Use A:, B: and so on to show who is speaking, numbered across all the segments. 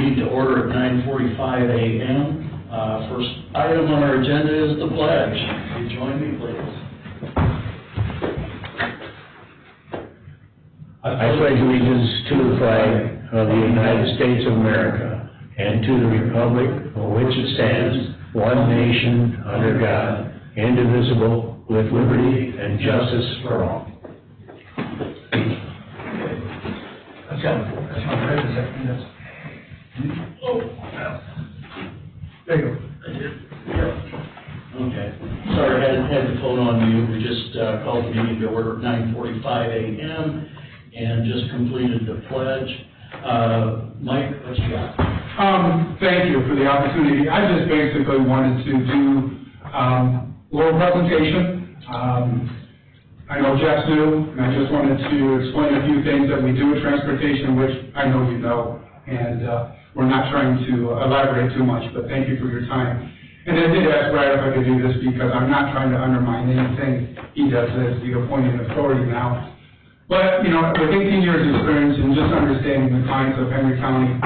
A: meeting to order at 9:45 a.m. First item on our agenda is the pledge. Will you join me, please?
B: I pledge allegiance to the flag of the United States of America and to the republic for which it stands, one nation, under God, indivisible, with liberty and justice for all.
A: There you go. Okay. Sorry, I had the phone on mute. We just called the meeting to order at 9:45 a.m. and just completed the pledge. Mike, what you got?
C: Thank you for the opportunity. I just basically wanted to do a little presentation. I know Jeff's new, and I just wanted to explain a few things that we do at transportation, which I know you know, and we're not trying to elaborate too much, but thank you for your time. And I did ask Brad if I could do this because I'm not trying to undermine anything he does as the appointed authority now. But, you know, with 18 years of experience and just understanding the clients of Henry County,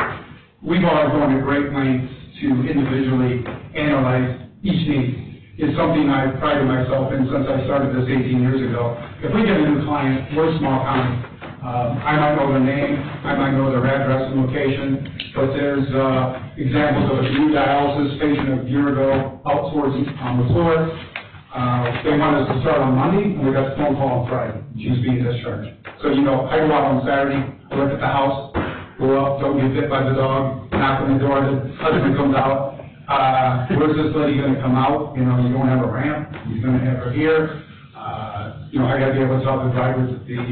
C: we've always gone to great lengths to individually analyze each need. It's something I've prided myself in since I started this 18 years ago. If we get a new client, we're a small county. I might know their name, I might know their address and location, but there's examples of a new dialysis patient a year ago out towards McClure. They wanted us to start on Monday, and we got the phone call on Friday. She was being discharged. So, you know, I go out on Saturday, I look at the house, go up, don't get bit by the dog, knock on the door, the husband comes out. Where's this lady going to come out? You know, you don't have a ramp, he's going to have her here. You know, I got to be able to tell the drivers that the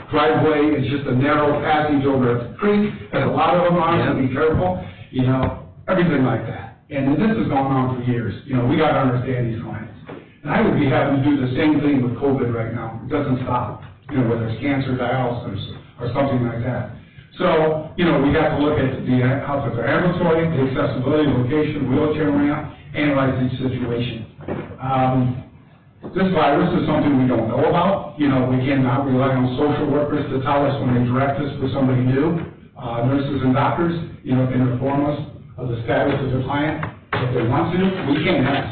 C: driveway is just a narrow passage over a creek, and a lot of them are, so be careful. You know, everything like that. And this has gone on for years. You know, we got to understand these clients. And I would be having to do the same thing with COVID right now. It doesn't stop. You know, whether it's cancer, dialysis, or something like that. So, you know, we got to look at the how it's ambulatory, the accessibility, location, wheelchair ramp, analyze each situation. This virus is something we don't know about. You know, we cannot rely on social workers to tell us when they direct us for somebody new. Nurses and doctors, you know, can inform us of the status of the client. If they want to, we can't ask.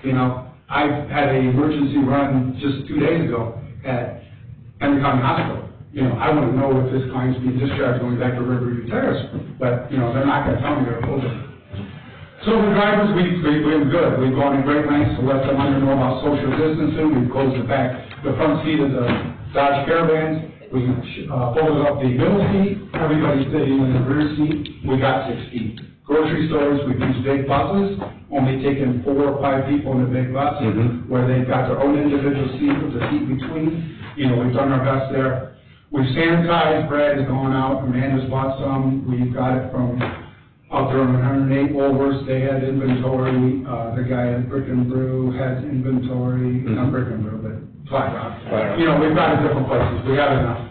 C: You know, I had an emergency run just 2 days ago at Henry County Hospital. You know, I want to know if this client's being discharged going back to Riverview Terrace, but, you know, they're not going to tell me they're COVID. So the drivers, we've been good. We've gone in great lengths to let them know about social distancing. We've closed the front seat of the Dodge Caravans. We folded up the middle seat. Everybody's sitting in the rear seat. We got 6 feet. Grocery stores, we've used big buses, only taking 4 or 5 people in a big bus, where they've got their own individual seat with the seat between. You know, we've done our best there. We've sanitized. Brad has gone out. Amanda's bought some. We've got it from out there on 108 Woolworths. They had inventory. The guy at Brick and Brew had inventory. Not Brick and Brew, but Flat Rock. You know, we've got it different places. We have enough.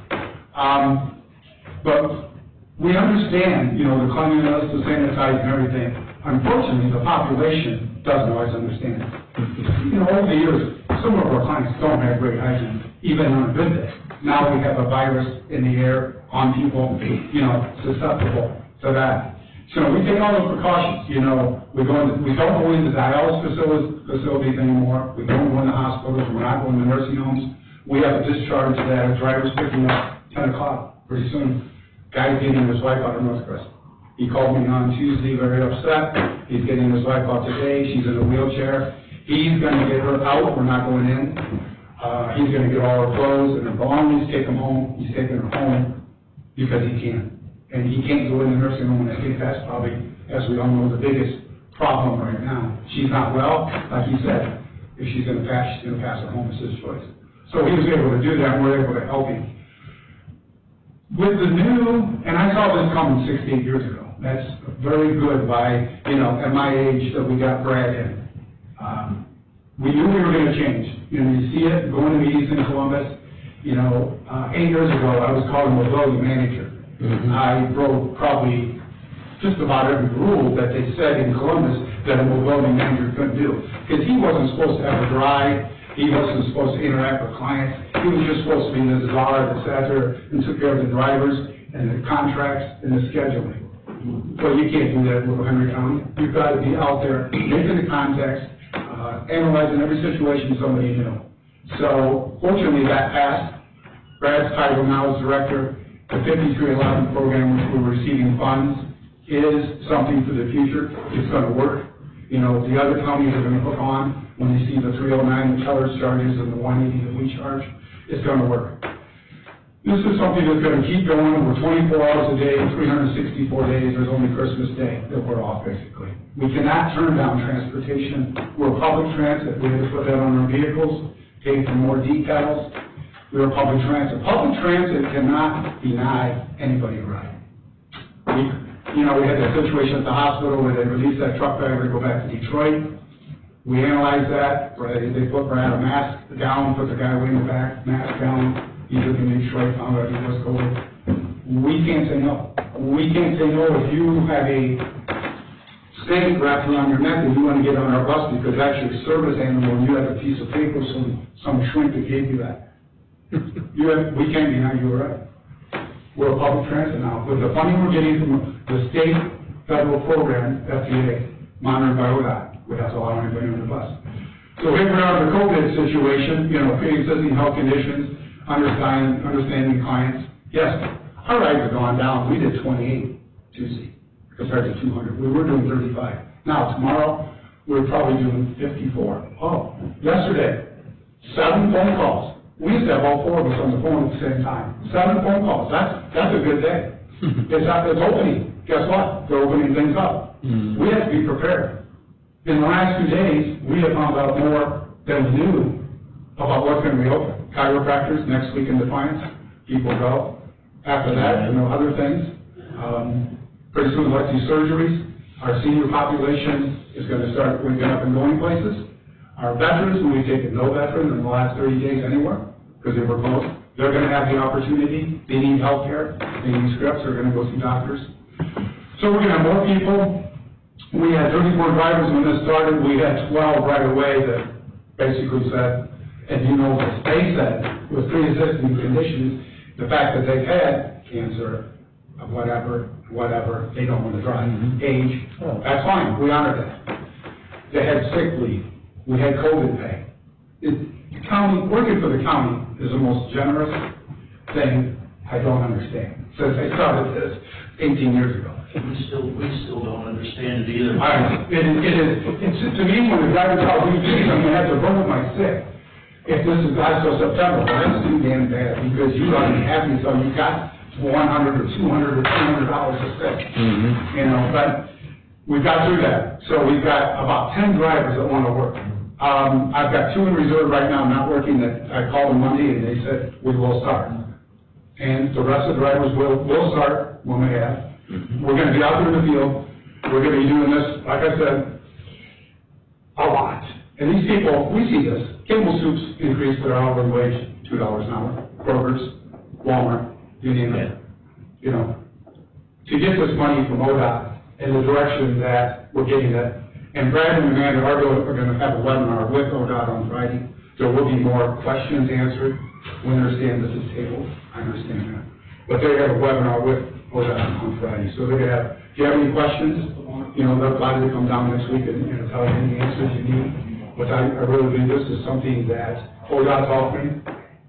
C: But we understand, you know, the cleanliness, the sanitizing and everything. Unfortunately, the population doesn't always understand. You know, over the years, some of our clients don't have great hygiene, even on a good day. Now we have a virus in the air on people, you know, susceptible to that. So we take all the precautions. You know, we don't go into dialysis facilities anymore. We don't go into hospitals. We're not going to nursing homes. We have a discharge that a driver's picking up 10 o'clock pretty soon. Guy's getting his wife out of Northcrest. He called me on Tuesday very upset. He's getting his wife out today. She's in a wheelchair. He's going to get her out. We're not going in. He's going to get all her clothes and her belongings, take them home. He's taking her home because he can. And he can't go in the nursing home, and I think that's probably, as we all know, the biggest problem right now. She's not well, like he said. If she's going to pass, she's going to pass her home. It's his choice. So he was able to do that, and we're able to help him. With the new, and I saw this coming 6 to 8 years ago. That's very good by, you know, at my age that we got Brad in. We knew we were going to change. You know, you see it going to meetings in Columbus. You know, 8 years ago, I was called a mobility manager. I broke probably just about every rule that they said in Columbus that a mobility manager couldn't do. Because he wasn't supposed to have a drive, he wasn't supposed to interact with clients, he was just supposed to be the czar that sat there and took care of the drivers and the contracts and the scheduling. But you can't do that with Henry County. You've got to be out there, making the context, analyzing every situation somebody knew. So fortunately, that passed. Brad's title now is director. The 5311 program, which we're receiving funds, is something for the future. It's going to work. You know, the other counties are going to hook on when they see the 309, the Teller's charges, and the 180 that we charge. It's going to work. This is something that's going to keep going. We're 24 hours a day, 364 days. There's only Christmas Day that we're off, basically. We cannot turn down transportation. We're public transit. We have to put that on our vehicles, pay for more decals. We're public transit. Public transit cannot deny anybody a ride. We had that situation at the hospital where they released that truck driver to go back to Detroit. We analyzed that. They put Brad a mask down, put the guy way in the back, mask down. He took him to Detroit, found out he was COVID. We can't say no. We can't say no if you have a stake wrapped around your neck and you want to get on our bus because that's your service animal and you have a piece of paper, some shrink that gave you that. We can't deny you a right. We're a public transit now. With the funding we're getting from the state federal program, FDA, monitored by ODOT, we have to allow anybody on the bus. So here we are in the COVID situation, pre-existing health conditions, understanding clients. Yes, our rides have gone down. We did 28 Tuesday compared to 200. We were doing 35. Now, tomorrow, we're probably doing 54. Oh, yesterday, 7 phone calls. We used to have all 4 of us on the phone at the same time. 7 phone calls. That's a good day. It's opening. Guess what? They're opening things up. We have to be prepared. In the last 2 days, we have found out more than we knew about what's going to be open. Chiropractors next week in Defiance. People go. After that, other things. Pretty soon, let's do surgeries. Our senior population is going to start waking up and going places. Our veterans, who we've taken no veteran in the last 30 days anywhere, because they were closed, they're going to have the opportunity. They need health care. They need scripts. They're going to go see doctors. So we're going to have more people. We had 34 drivers when this started. We had 12 right away that basically said, and what they said was pre-existing conditions, the fact that they've had cancer, whatever, they don't want to drive. Age, that's fine. We honor that. They had sick leave. We had COVID pay. Working for the county is the most generous thing I don't understand. Since I started this 18 years ago.
A: We still don't understand it either.
C: It's to me, when the driver tells me, geez, I'm going to have to vote with my sick. If this is not till September, well, that's too damn bad, because you ought to be happy so you got $100 or $200 or $300 a sick. But we got through that. So we've got about 10 drivers that want to work. I've got 2 in reserve right now not working that I called them Monday and they said, we will start. And the rest of the drivers will start when we have. We're going to be out there in the field. We're going to be doing this, like I said, a lot. And these people, we see this. Kimball Soup's increased their hourly wage $2 an hour. Kroger's, Walmart, you name it. To get this money from ODOT in the direction that we're getting it. And Brad and Amanda are going to have a webinar with ODOT on Friday. There will be more questions answered. We understand this is tabled. I understand that. But they have a webinar with ODOT on Friday. So they're going to have, if you have any questions, they're glad to come down next week and tell you any answers you need. But I really believe this is something that ODOT's offering,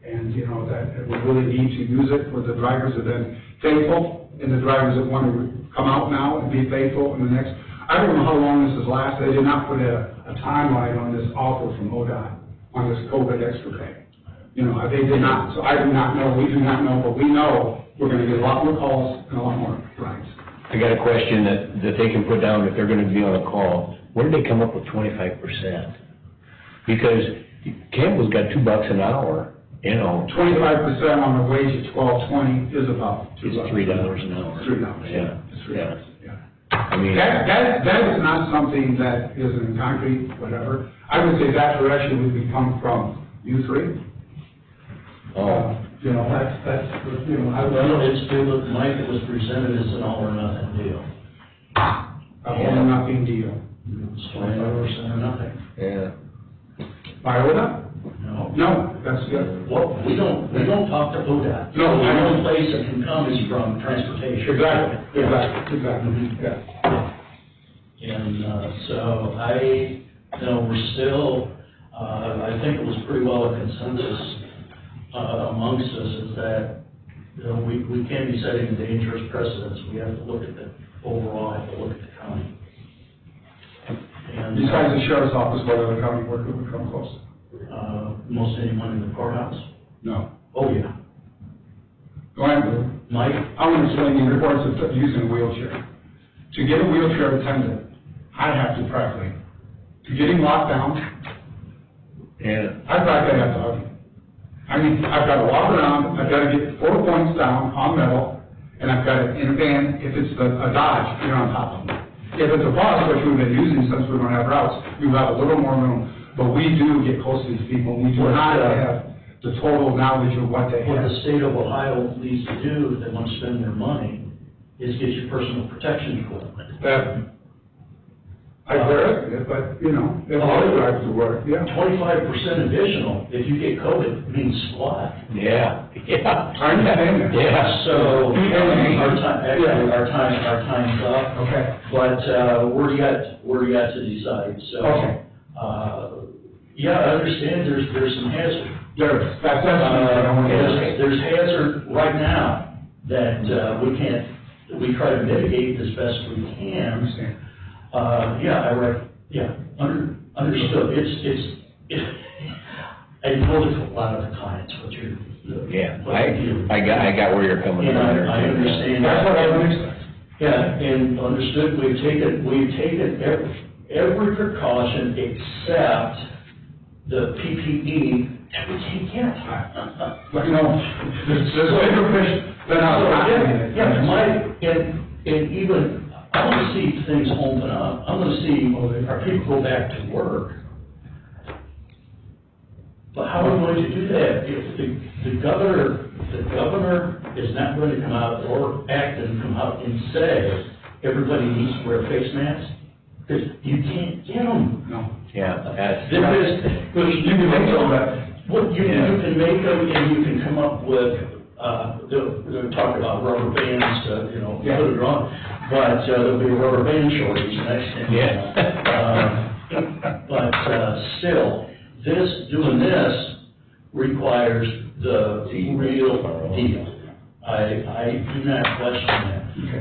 C: and that we really need to use it for the drivers that have been faithful, and the drivers that want to come out now and be faithful in the next. I don't know how long this has lasted. They did not put a timeline on this offer from ODOT on this COVID extra pay. They did not. So I do not know. We do not know, but we know we're going to get a lot more calls and a lot more rides.
B: I got a question that they can put down if they're going to be on a call. Where did they come up with 25%? Because Campbell's got $2 an hour,
C: 25% on the wage at $12.20 is about $2.
B: It's $3 an hour.
C: $3.
B: Yeah.
C: It's $3. Yeah.
B: I mean,
C: that is not something that is in concrete, whatever. I would say that direction would come from you three. That's
A: it's still, Mike, it was presented as an all or nothing deal.
C: A all or nothing deal.
A: It's 25% or nothing.
B: yeah.
C: By ODOT?
A: No,
C: No, that's good.
A: Well, we don't talk to ODOT.
C: No,
A: The
C: I know.
A: only place it can come is from transportation.
C: Exactly,
A: Yeah.
C: exactly, yeah.
A: And, so we're still, I think it was pretty well a consensus, amongst us is that, we can't be setting dangerous precedents. We have to look at the overall, have to look at the county. And,
C: Besides the sheriff's office, what other county worker would come close?
A: most anyone in the courthouse?
C: No.
A: Oh, yeah.
C: Go ahead.
A: Mike?
C: I want to explain the importance of using a wheelchair. To get a wheelchair attendant, I have to practice. To getting locked down,
B: Yeah.
C: I practically have to argue. I mean, I've got to walk around, I've got to get 4 points down on metal, and I've got to, in a van, if it's a Dodge, you're on top of them. If it's a bus, which we've been using since we don't have routes, you have a little more room. But we do get close to these people, we do not have the total knowledge of what they
A: What
C: have.
A: the state of Ohio needs to do, if they want to spend their money, is get you personal protection equipment.
C: That, I heard it, but, you know, if all drives to work, yeah.
A: 25% additional, if you get COVID, means squat.
B: Yeah, yeah.
C: I understand that.
B: Yeah.
A: So, our time, actually, our time's up,
C: Okay.
A: but, we're yet to decide, so.
C: Okay.
A: Yeah, I understand there's some hazard.
C: That's what I want to say.
A: There's hazard right now that, we try to mitigate as best we
C: I
A: can.
C: understand.
A: Understood. I know there's a lot of the clients, what you're.
B: Yeah,
A: what you do.
B: I got where you're coming
A: And
B: from there.
A: I understand.
C: That's what I understand.
A: Yeah, and understood, we've taken every precaution except the PPE that we can't get.
C: But, you know, there's bigger fish than us.
A: Yeah, and even, I want to see things open up. I want to see our people go back to work. But how are we going to do that if the governor is not going to come out or act and come out and say everybody needs to wear face masks? Because you can't get them.
C: No.
B: Yeah, that's.
A: You can make them, well, you can make them and you can come up with, they'll talk about rubber bands, put it on, but there'll be a rubber band shortage next thing.
B: Yeah.
A: But still, doing this requires the real deal. I do not question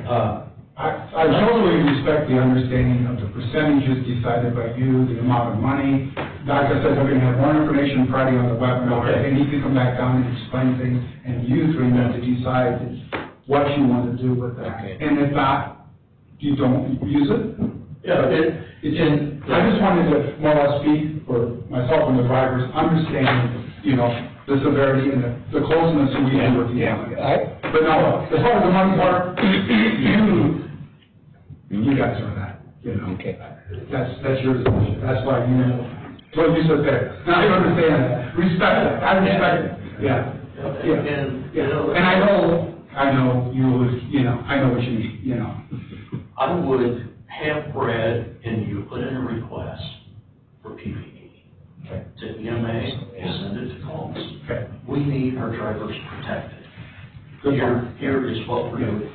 A: that.
C: I totally respect the understanding of the percentages decided by you, the amount of money. Like I said, we're going to have more information Friday on the webinar,
A: Okay.
C: and he can come back down and explain things, and you three need to decide what you want to do with that.
B: Okay.
C: And if not, you don't use it.
A: Yeah,
C: I just wanted to more or less speak for myself and the drivers, understanding, the severity and the closeness we have with the ambulance. But no, as far as the money part, you guys are that,
B: Okay.
C: That's your decision. That's why what you said there. Now, I understand that. Respect that. I respect it. Yeah. And I know you would, I know what you need,
A: I would have Brad and you put in a request for PPE.
C: Okay.
A: To EMA, send it to Combs.
C: Okay.
A: We need our drivers protected.
C: Good point.
A: Here is what we're doing.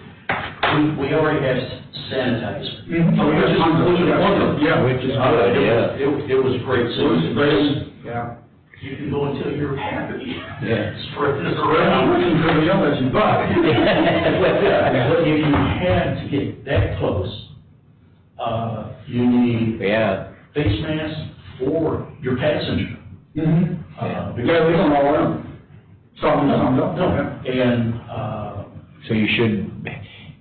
A: We already have sanitizer.
C: Mhm.
A: Which is wonderful.
C: Yeah.
B: Which is good, yeah.
A: It was great. So
C: Yeah.
A: you can go until you're happy.
B: Yeah.
A: Spread this
C: I'm
A: around.
C: looking for the yell at you, but.
A: But if you had to get that close, you need
B: Yeah.
A: face masks for your passenger.
C: Mm-hmm.
A: Because
C: Yeah, they don't all wear them. Some don't.
A: No, and,
B: So you should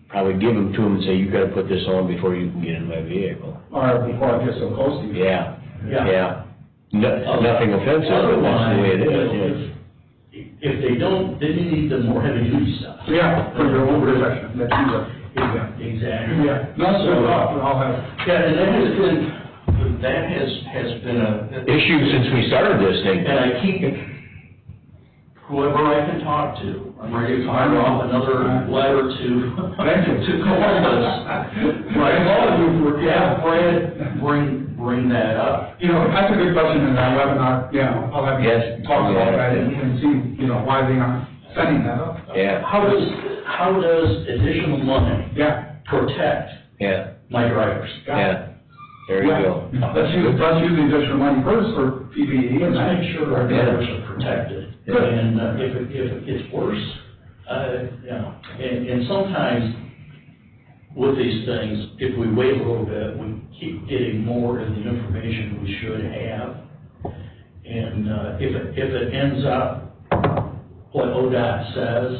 B: probably give them to them and say, you gotta put this on before you can get in my vehicle.
C: Or before I get so close to you.
B: Yeah.
A: Yeah.
B: Nothing offensive, but that's the way it is.
A: if they don't, then you need the more heavy duty stuff.
C: Yeah, for your own protection, that you are.
A: Exactly.
C: Yeah, no, that's good thought, I'll have.
A: Yeah, and that has been a.
B: Issue since we started this thing.
A: And I keep, whoever I can talk to, I'm ready to fire off another letter to,
C: Thank you.
A: to Columbus.
C: Right, all of you for,
A: Yeah, Brad, bring that up.
C: That's a good question, and I webinar, I'll have you
B: Yes.
C: talk about that and see, why they aren't setting that up.
B: Yeah,
A: How does additional money
C: Yeah.
A: protect
B: yeah,
A: my drivers?
B: yeah. There you go.
C: Let's use the additional money first for PPE and
A: Let's
C: that.
A: make sure our drivers are protected.
B: Yeah.
A: And if it gets worse, and sometimes with these things, if we wait a little bit, we keep getting more of the information we should have. And if it ends up what ODOT says,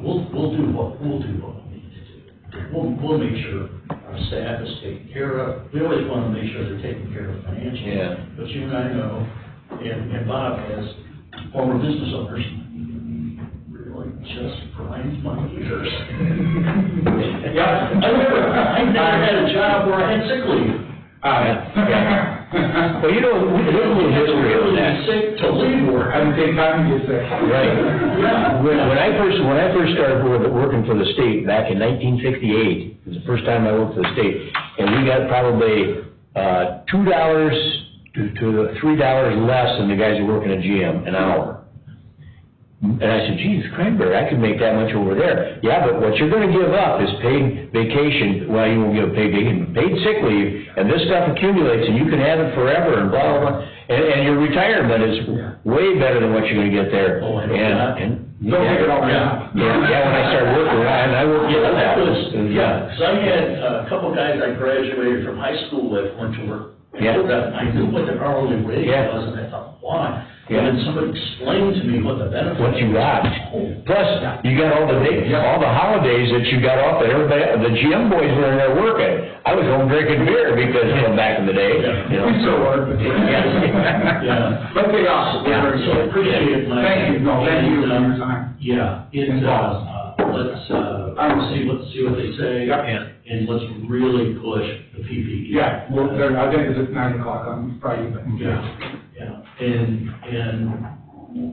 A: we'll do what we need to do. We'll make sure our staff is taken care of. We always want to make sure they're taken care of financially.
B: Yeah.
A: But you and I know, and Bob, as former business owners, really just grinds my gears.
C: Yeah.
A: I never had a job where I had sick leave.
B: Well, there's a little history of that.
A: Sick to leave work.
C: I didn't take time to get sick.
B: Right.
A: Yeah.
B: When I first started working for the state back in 1968, it was the first time I worked for the state, and we got probably $2 to $3 less than the guys who work in a GM an hour. And I said, geez, Cranberry, I could make that much over there. Yeah, but what you're gonna give up is paid vacation, well, you won't give paid vacation, paid sick leave, and this stuff accumulates, and you can have it forever, and blah, blah, blah. And your retirement is way better than what you're gonna get there.
A: Oh, I know that.
C: Don't take it all
A: Yeah.
C: down.
B: Yeah, when I started working, and I worked
A: Yeah,
B: with
A: that
B: that.
A: was, because I had a couple guys I graduated from high school with, went to work.
B: Yeah.
A: I knew what the hourly wage
B: Yeah.
A: was, and I thought, why?
B: Yeah.
A: And then somebody explained to me what the benefit.
B: What you got.
A: Oh.
B: Plus, you got all the holidays that you got off that everybody, the GM boys were in there working. I was home drinking beer because, back in the day,
C: We still work.
A: Yeah.
C: But they are.
B: Yeah.
A: So I appreciate it, Mike.
C: Thank you, no, thank you for
A: And,
C: your time.
A: Yeah, let's see what they say.
C: Yep.
A: And let's really push the PPE.
C: Yeah, well, I think it's at 9 o'clock on Friday, but.
A: Yeah. And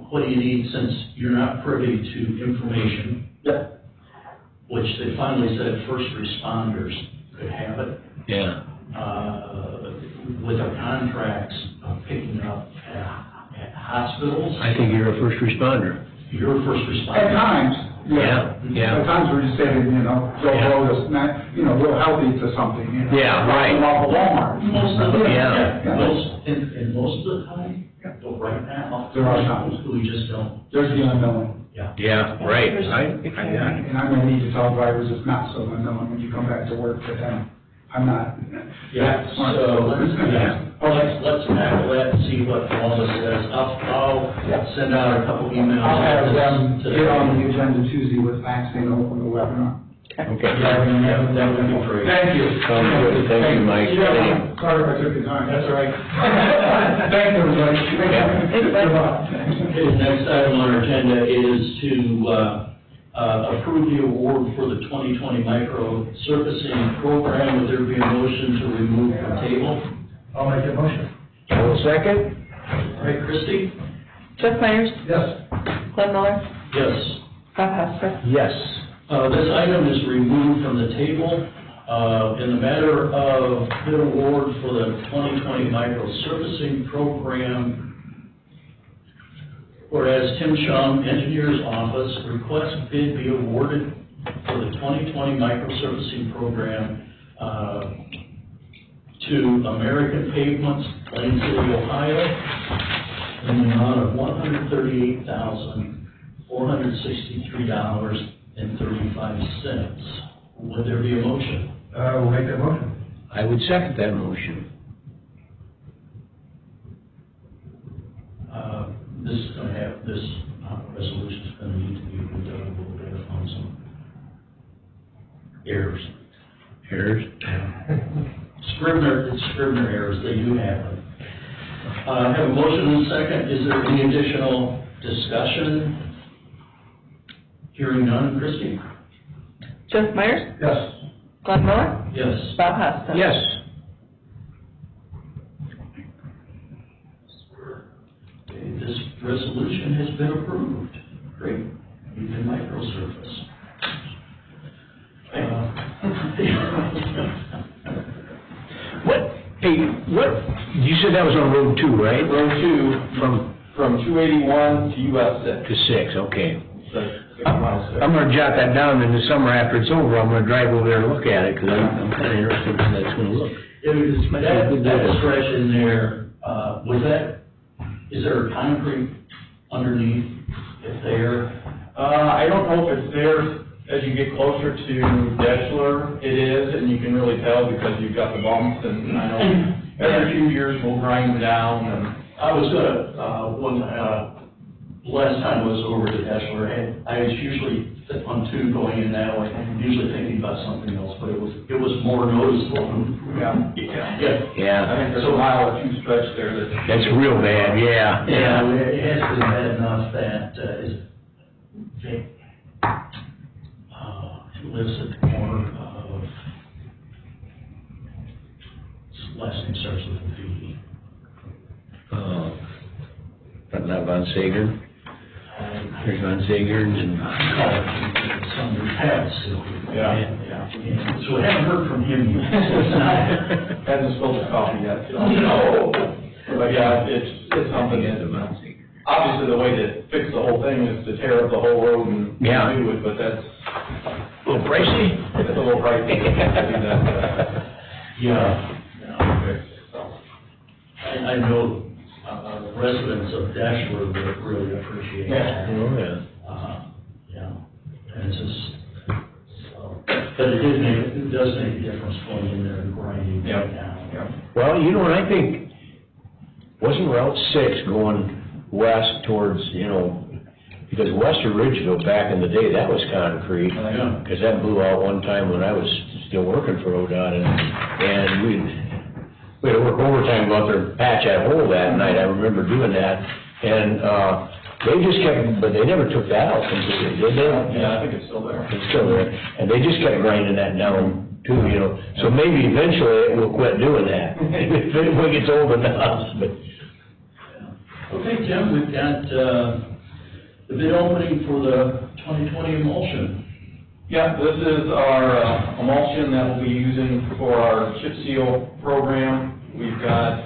A: what do you need, since you're not privy to information?
C: Yeah.
A: Which they finally said first responders could have it,
B: Yeah.
A: with our contracts picking up at hospitals.
B: I think you're a first responder.
A: You're a first
C: At
A: responder.
C: times,
B: Yeah.
C: At times we're just saying, Joe Blow is not, real healthy to something,
B: Yeah, right.
C: Off of Walmart.
A: Most of the,
B: Yeah.
A: and most of the time, but right now.
C: There are times.
A: We just don't,
C: There's the unknown.
B: Yeah, right.
C: And I'm gonna need to tell drivers it's not so unknown when you come back to work, but then I'm not.
A: yeah, so let's tackle that and see what Columbus says. I'll send out a couple emails.
C: I'll have them
A: today.
C: get on the agenda Tuesday with Max and open the webinar.
B: Okay.
A: Yeah, that would be great.
C: Thank you.
B: Sounds good. Thank you, Mike.
C: Yeah, sorry if I took your time.
A: That's all right.
C: Thanks, everybody. Good luck.
A: Okay, the next item on our agenda is to approve the award for the 2020 micro surfacing program. Would there be a motion to remove from table?
C: I'll make a motion.
B: I will second.
A: All right, Christie?
D: Jeff Myers,
C: Yes.
D: Glenn Miller,
A: Yes.
D: Bob Hester.
B: Yes.
A: This item is removed from the table. In the matter of bid award for the 2020 micro surfacing program, whereas Tim Chung, Engineers Office, requests bid be awarded for the 2020 micro surfacing program to American Pavements, Plain City, Ohio, in the amount of $138,463.35. Would there be a motion?
C: We'll make that motion.
B: I would second that motion.
A: This is gonna have, this resolution is gonna need to be redone a little bit on some errors.
B: Errors?
A: Scrivener errors, they do happen. I have a motion and a second. Is there any additional discussion? Hearing none, Christie?
D: Jeff Myers,
C: Yes.
D: Glenn Miller,
A: Yes.
D: Bob Hester.
B: Yes.
A: Okay, this resolution has been approved. Great. You can microsurface.
B: What You said that was on Road 2, right?
E: Road 2, from 281 to US 6.
B: To 6, okay.
E: So 6 miles there.
B: I'm gonna jot that down in the summer after it's over, I'm gonna drive over there and look at it, because I'm kinda interested in how that's gonna look.
A: It was, that stretch in there, is there concrete underneath it there?
E: I don't know if it's there as you get closer to Deschler. It is, and you can really tell because you've got the bumps, and I know every few years we'll grind down. And
A: I was last time I was over to Deschler, I was usually on 2 going in that way, usually thinking about something else, but it was more noticeable.
E: yeah,
B: Yeah,
E: I think there's a mile or 2 stretch there
B: that's real bad, yeah.
A: Yeah, it has been bad enough that, it lives at the corner of, last name starts with a V.
B: But not Von Sager, there's Von Sager's and...
A: It's under Pat still.
E: Yeah.
A: So I haven't heard from him yet. So it's not-
E: Hasn't spilled his coffee yet. So.
A: No.
E: But yeah, it's something that, obviously the way to fix the whole thing is to tear up the whole road and
B: Yeah.
E: do it, but that's,
B: A little pricey?
E: it's a little pricey to do that.
A: Yeah.
E: So.
A: I know residents of Dashwood would really appreciate that.
B: Oh, yeah.
A: Yeah, and it's just, so, but it does make a difference going in there and grinding
E: Yeah.
A: it down.
E: Yeah.
B: Well, you know, and I think, wasn't Route 6 going west towards, because west of Ridgeville back in the day, that was concrete.
A: Yeah.
B: Because that blew out one time when I was still working for ODOT, and we had to work overtime go out there and patch that hole that night. I remember doing that, and they just kept, but they never took that out completely, did they?
E: Yeah, I think it's still there.
B: It's still there, and they just kept grinding that down too, So maybe eventually it will quit doing that if it gets old enough. But
A: Okay, Jim, we've got, the bid opening for the 2020 emulsion.
E: Yeah, this is our emulsion that we'll be using for our chip seal program. We've got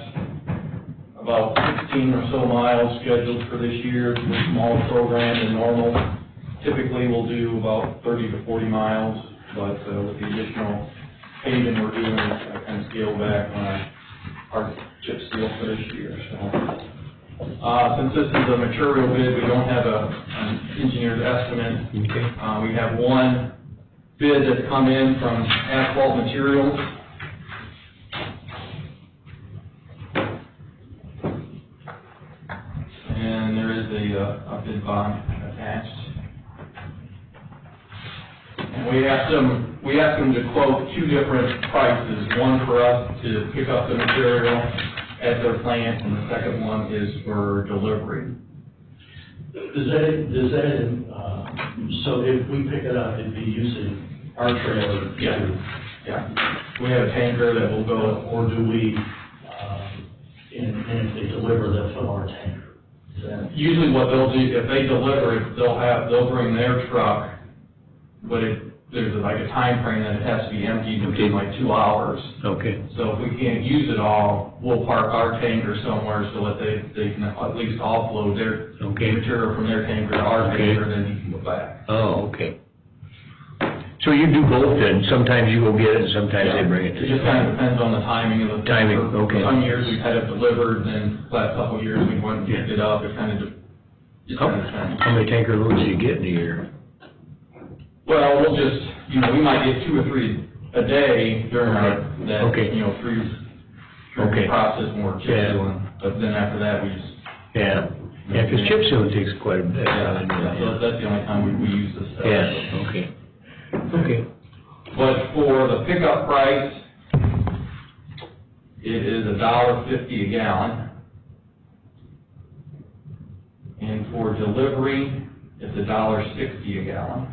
E: about 16 or so miles scheduled for this year. It's a smaller program than normal. Typically, we'll do about 30 to 40 miles, but with the additional paving we're doing, I kind of scaled back on our chip seal for this year. So, since this is a material bid, we don't have an engineer's estimate.
B: okay.
E: We have one bid that's come in from Asphalt Materials. And there is a bid bond attached. And we asked them to quote 2 different prices, one for us to pick up the material at their plant, and the second one is for delivery.
A: So if we pick it up, it'd be using our trailer?
E: Yeah. We have a tanker that will go,
A: Or do we, and if they deliver, they'll fill our tanker? Is that?
E: usually what they'll do, if they deliver it, they'll bring their truck, but there's like a time frame that it has to be emptied within like 2 hours.
B: Okay.
E: So if we can't use it all, we'll park our tanker somewhere so that they can at least offload their
B: Okay.
E: material from their tanker to our
B: Okay.
E: tanker, and then you can go back.
B: Oh, okay. So you do both then? Sometimes you go get it, and sometimes they bring it to
E: It
B: you?
E: just kind of depends on the timing of the.
B: Timing,
E: for
B: okay.
E: Some years we've had it delivered, then last couple of years we went and picked it up. It kind of just kind of depends.
B: How many tanker loads do you get in a year?
E: Well, we'll just, we might get 2 or 3 a day during our, that,
B: Okay.
E: through
B: Okay.
E: the process when we're chip
B: Yeah.
E: sealing. But then after that, we just,
B: Yeah, because chip sealing takes quite a bit.
E: so that's the only time we use this stuff.
B: Yeah, okay. Okay.
E: But for the pickup price, it is $1.50 a gallon. And for delivery, it's $1.60 a gallon.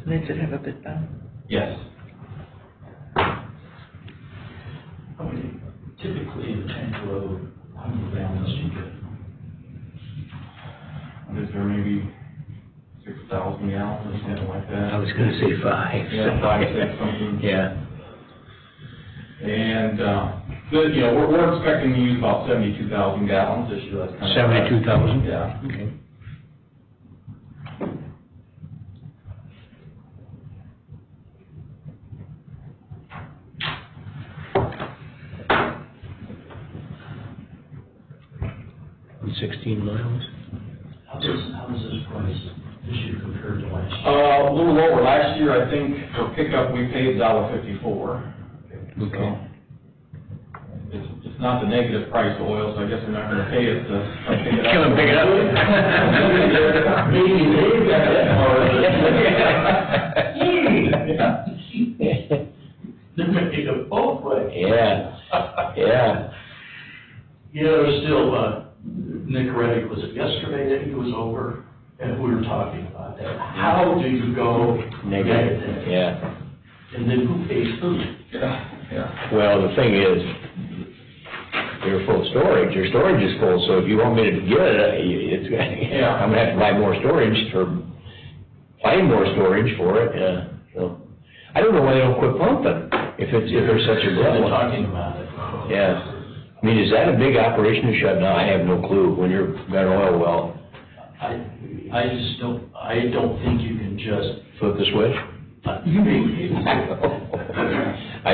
D: They should have a bid bond.
E: Yes.
A: Typically, the tank load, how many gallons do you get?
E: Is there maybe 6,000 gallons or something like that?
B: I was gonna say 5.
E: Yeah, 5, 6, something.
B: Yeah.
E: And, we're expecting to use about 72,000 gallons this year. That's kind of
B: 72,000?
E: Yeah.
B: Okay. And 16 miles?
A: How does this price this year compared to last year?
E: A little lower. Last year, I think, for pickup, we paid $1.54.
B: Okay.
E: It's not the negative price of oil, so I guess we're not gonna pay it to pick it up.
B: Come and pick it up.
A: Maybe they've got that margin. They're making it both ways.
B: Yeah, yeah.
A: You know, there's still, Nick Reddick, was it yesterday that he was over, and we were talking about that. How do you go negative?
B: Yeah.
A: And then who pays food?
E: Yeah.
B: Well, the thing is, you're full of storage, your storage is full, so if you want me to get it,
E: Yeah.
B: I'm gonna have to buy more storage find more storage for it, yeah, so. I don't know why they don't quit pumping, if there's such a
A: They're
B: problem.
A: talking about it.
B: Yeah. I mean, is that a big operation to shut down? I have no clue, when you've got an oil well.
A: I don't think you can just.
B: Flip the switch? I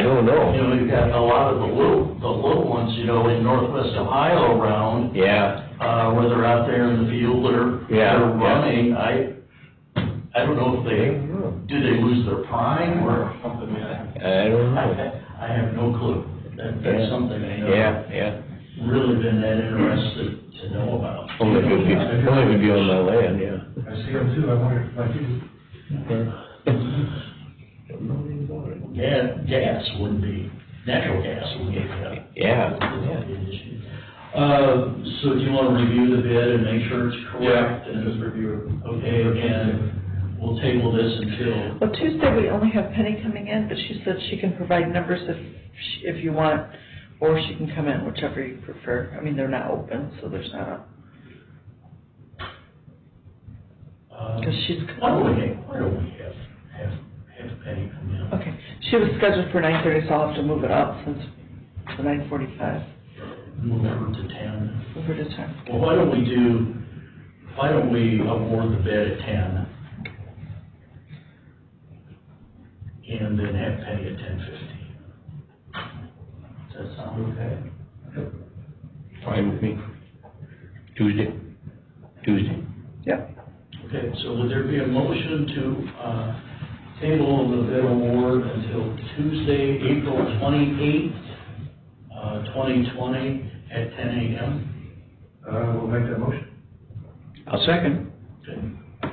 B: don't
A: You
B: know.
A: know, you've got a lot of the little ones, you know, in northwest Ohio around,
B: Yeah,
A: where they're out there in the field that are,
B: Yeah,
A: they're
B: yeah.
A: running. I don't know if do they lose their prime or something?
B: I don't know.
A: I have no clue. That's
B: Yeah.
A: something I know.
B: Yeah.
A: Really been that interested to know about.
B: Only if it'd be on my land, yeah.
C: I see them too, I wonder if I do.
B: Don't know anything about it.
A: Gas wouldn't be, natural gas wouldn't be.
B: Yeah.
A: So do you want to review the bid and make sure it's correct?
E: Yeah, just review it.
A: Okay, and we'll table this until,
D: Well, Tuesday, we only have Penny coming in, but she said she can provide numbers if you want, or she can come in, whichever you prefer. I mean, they're not open, so there's not a, because she's.
A: why don't we have Penny come in?
D: Okay, she was scheduled for 9:30, so I'll have to move it up since to 9:45,
A: Move over to 10.
D: move her to 10.
A: Well, why don't we award the bid at 10? And then have Penny at 10:15. Does that sound okay?
B: Fine with me. Tuesday?
D: Yep.
A: Okay, so would there be a motion to, table the bid award until Tuesday, April 28th, 2020 at 10 a.m.?
C: We'll make that motion.
B: I'll second.
A: Okay.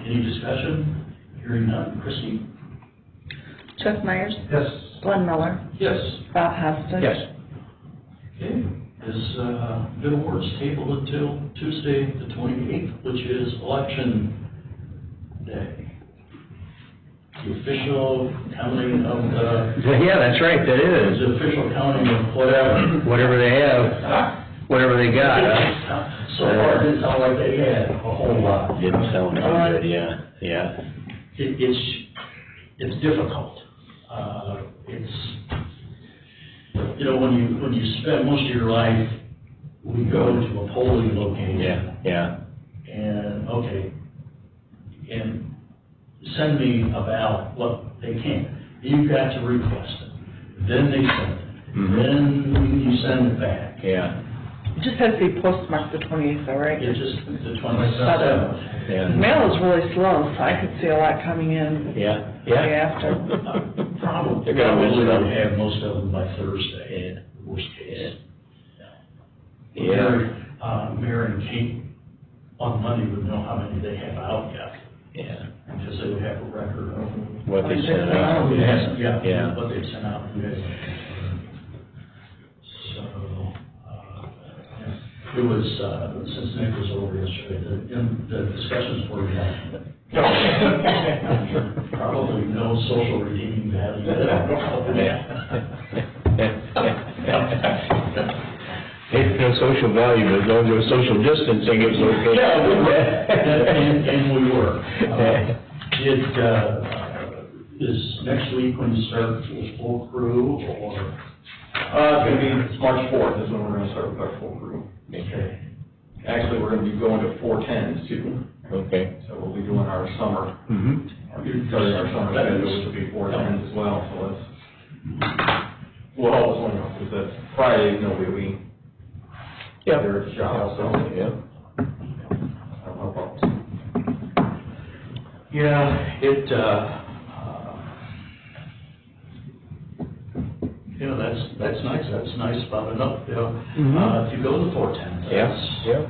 A: Any discussion? Hearing none. Christie?
D: Jeff Myers,
C: Yes.
D: Glenn Miller,
A: Yes.
D: Bob Hosted.
B: Yes.
A: Okay, this, bid award's tabled until Tuesday, the 28th, which is election day. The official counting of the,
B: Yeah, that's right, that is.
A: the official counting of whatever.
B: Whatever they have, whatever they got, huh?
A: So far, it didn't sound like they had a whole lot.
B: Didn't sound too good, yeah.
A: It's difficult. It's, you know, when you spend most of your life, we go to a polling location.
B: Yeah.
A: And, okay, and send me a ballot. Look, they can't. You've got to request it. Then they send it.
B: Mhm.
A: Then you send it back.
B: Yeah.
D: It just has to be postmarked the 28th, though, right?
A: It's just the 27th.
B: Yeah.
D: Mail is really slow, so I could see a lot coming in
B: Yeah.
D: the day after.
A: Probably
B: They're gonna miss it up.
A: would have most of them by Thursday, worst case.
B: Yeah.
A: Mary and Kate on Monday would know how many they have out yet,
B: Yeah.
A: because they would have a record of
B: What they sent out.
A: who hasn't,
B: Yeah.
A: what they've sent out, who hasn't. So, it was, since Nick was over yesterday, the discussions were, probably no social redeeming value.
B: It's no social value, but as long as there was social distancing, it was okay.
A: Yeah, we were, and we were. Is next week when you start with full crew, or
E: It's gonna be March 4th is when we're gonna start with our full crew.
B: Okay.
E: Actually, we're gonna be going to 410s too,
B: Okay.
E: so we'll be doing our summer, starting our summer schedule, which will be 410s as well, so that's, will help us when, because that's Fridays, nobody will be
B: Yep.
E: there at the shop, so.
B: Yep.
E: That'll help out.
A: Yeah, that's nice, that's nice about it up, if you go to 410, that's.
B: Yeah.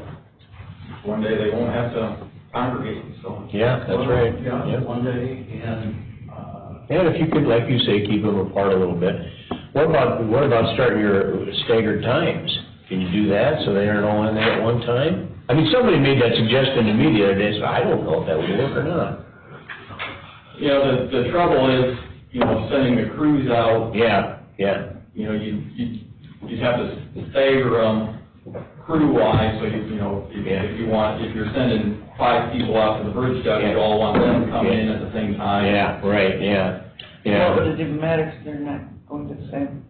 E: One day they won't have to congregate, so.
B: Yeah, that's right.
A: Yeah,
B: Yep.
A: one day, and,
B: And if you could, like you say, keep them apart a little bit. What about starting your staggered times? Can you do that so they aren't all in there at one time? I mean, somebody made that suggestion to me the other day, so I don't know if that would work or not.
E: You know, the trouble is, you know, sending the crews out,
B: Yeah.
E: you know, you'd have to stagger them crew-wise, so if you're sending 5 people out to the bridge dock, you all want them to come in at the same time.
B: Yeah, right, yeah.
D: Well, but it even matters, they're not going to the same.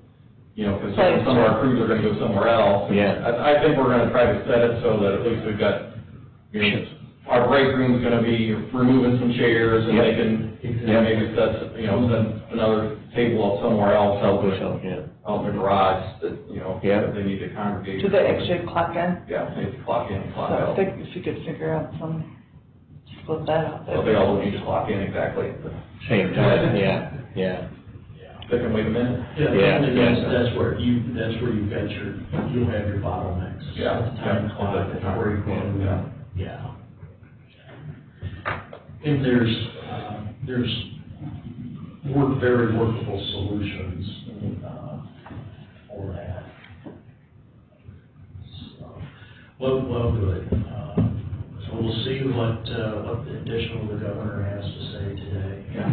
E: You know, because some of our crews are gonna go somewhere else.
B: Yeah.
E: I think we're gonna try to set it so that at least we've got, you know, our break room's gonna be removing some chairs, and they can, maybe set another table up somewhere else, out in the garage, that, you know, if they need to congregate.
D: Do they actually clock in?
E: Yeah, they have to clock in and clock
D: So I
E: out.
D: think if you could figure out some, split that up.
E: So they all need to clock in exactly.
B: Same time, yeah.
E: They can wait a minute.
A: that's where you've got you'll have your bottlenecks.
E: Yeah.
A: Time clock,
E: Yeah.
A: that's where you can,
E: Yeah.
A: And there's very workable solutions, for that. So, well, good. So we'll see what the additional the governor has to say today.
E: Yeah.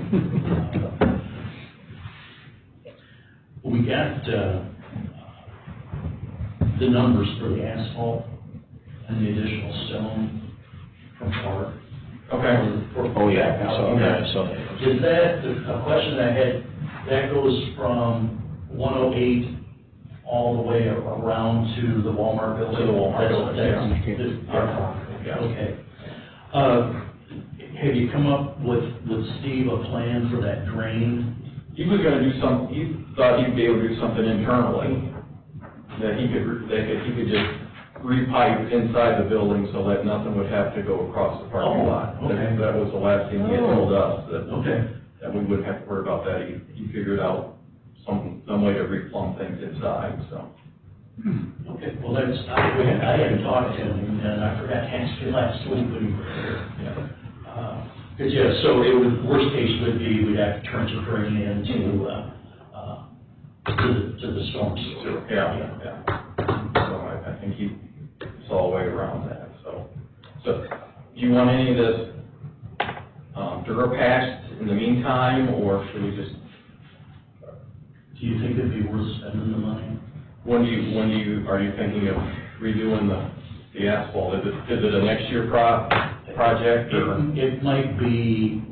A: We got, the numbers for the asphalt and the additional stone from Clark.
E: Okay.
B: Oh, yeah, I saw that.
A: Is that, a question I had, that goes from 108 all the way around to the Walmart building?
E: To the Walmart building,
A: Yeah. Okay. Have you come up with Steve a plan for that drain?
E: He was gonna do he thought he'd be able to do something internally, that he could just repipe inside the building so that nothing would have to go across the parking lot.
A: Okay.
E: That was the last thing he had told us,
A: Okay.
E: that we wouldn't have to worry about that. He figured out some way to replumb things inside, so.
A: Okay, well, that's, I hadn't talked to him, and I forgot to ask you last week when you were here.
E: Yeah.
A: So it would, worst case would be, we'd have to turn the drain into, to the storm sewer.
E: Yeah. So I think he saw a way around that, so. So, do you want any of this, Durapast in the meantime, or should we just,
A: Do you think it'd be worth spending the money?
E: are you thinking of redoing the asphalt? Is it a next year project, or?
A: It might be,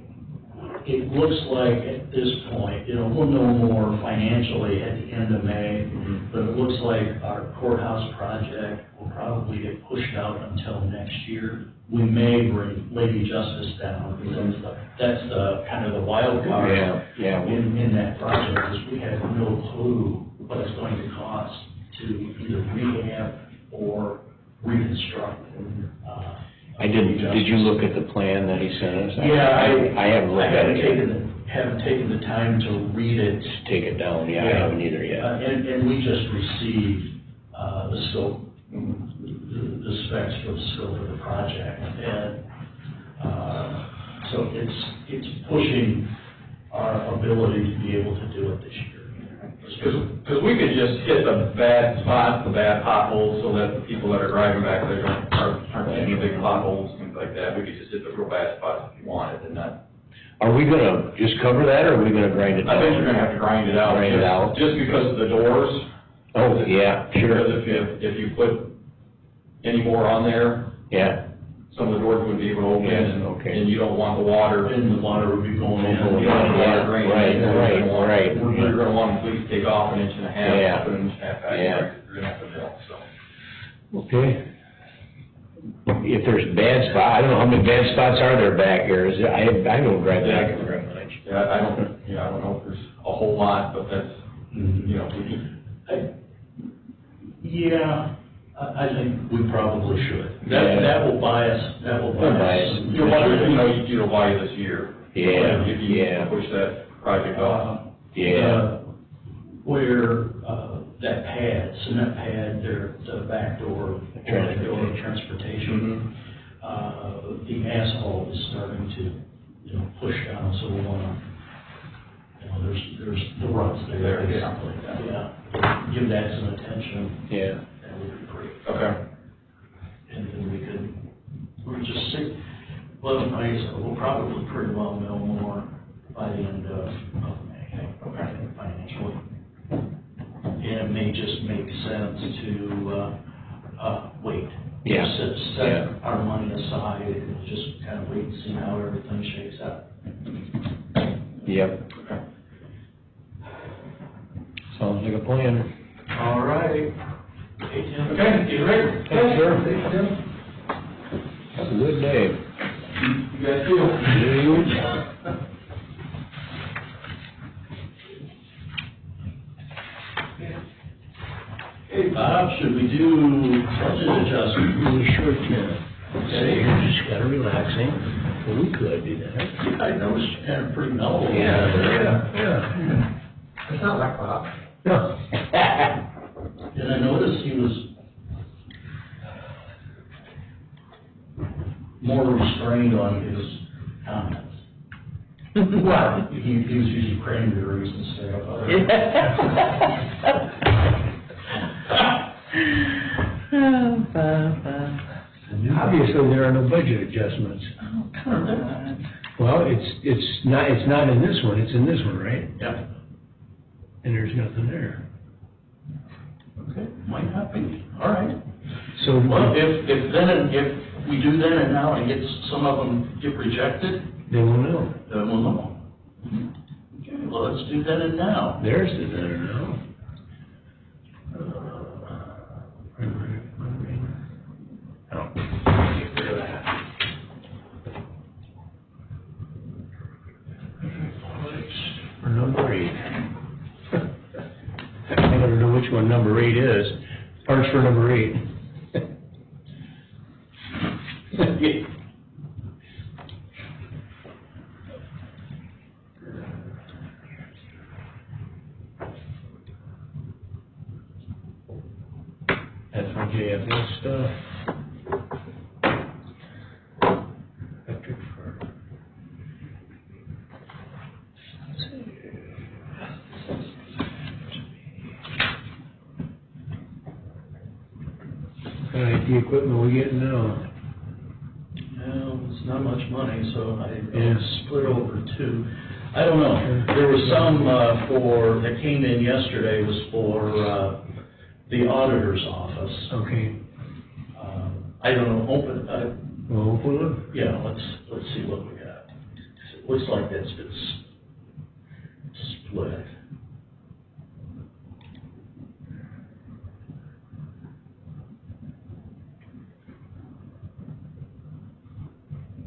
A: it looks like at this point, we'll know more financially at the end of May, but it looks like our courthouse project will probably get pushed out until next year. We may bring Lady Justice down, because that's the, kind of the wild card in that project, is we have no clue what it's going to cost to either rehab or reconstruct.
B: Did you look at the plan that he sent us?
A: Yeah,
B: I haven't looked at it yet.
A: Haven't taken the time to read it.
B: Take it down, I haven't either yet.
A: And we just received, the scope, the specs for the scope of the project, and, so it's pushing our ability to be able to do it this year.
E: Because we could just hit the bad spots, the bad potholes, so that the people that are driving back there aren't any big potholes, things like that. We could just hit the real bad spots if you wanted, and that.
B: Are we gonna just cover that, or are we gonna grind it down?
E: I think you're gonna have to grind it out.
B: Grind it out.
E: Just because of the doors.
B: Oh, yeah, sure.
E: Because if you put any more on there,
B: Yeah,
E: some of the doors wouldn't be able to open,
B: Yes,
E: and,
B: okay.
E: and you don't want the water,
A: And the water would be going in.
E: you don't want the water draining.
B: Right, right.
E: We're gonna want them to take off an inch and a half,
B: Yeah.
E: put an inch and a half back,
B: Yeah.
E: because you're gonna have to mill, so.
B: Okay. If there's bad spot, I don't know how many bad spots are there back here, I don't drive back here very much.
E: Yeah, I don't know if there's a whole lot, but that's, you know, we can,
A: Yeah, I think we probably should.
B: Yeah.
A: That will buy us.
E: you'll buy it this year.
B: Yeah,
E: If you
B: yeah.
E: push that project off.
B: Yeah.
A: Where, that pad, cement pad, there, the back door, transportation, the asphalt is starting to, push down, so we wanna, there's the ruts there.
E: There, yeah.
A: Something like that, yeah. Give that some attention,
B: Yeah.
A: that would be great.
E: Okay.
A: And then we're just sick, well, we'll probably pretty well know more by the end of May, I think, financially. And it may just make sense to, wait.
B: Yeah.
A: Set
B: Yeah.
A: our money aside and just kind of wait and see how everything shakes out.
B: Yep.
E: Okay.
B: Sounds like a plan.
A: All right. Hey, Tim.
E: Okay, you ready?
B: Thanks, sir.
E: Thanks, Tim.
B: Have a good day.
E: You guys too.
A: Hey, Bob, should we do budget adjustment?
B: We sure can. Say, you just gotta relax, eh? Well, we could do that.
A: I noticed you kind of pretty mellow.
B: Yeah.
E: It's not like Bob.
B: No.
A: And I noticed he was more restrained on his comments. Well, he was using cranberries instead of other.
D: Oh, Bob.
B: Obviously, there are no budget adjustments.
D: Oh, come on.
B: Well, it's not in this one, it's in this one, right?
A: Yeah,
B: And there's nothing there.
A: okay, might not be, all right.
B: So,
A: Well, if we do then and now and some of them get rejected,
B: they will know.
A: then we'll know. Okay, well, let's do then and now.
B: There's the there now. Get rid of that. For number 8. I don't know which one number 8 is. Parts for number 8. That's my JFS stuff. Electric firm. What kind of IT equipment we getting now?
A: Well, it's not much money, so
B: Yeah.
A: I split over two. I don't know, there was some, that came in yesterday was for, the auditor's office.
B: Okay,
A: I don't know,
B: well, open it.
A: yeah, let's see what we got. It looks like that's been split.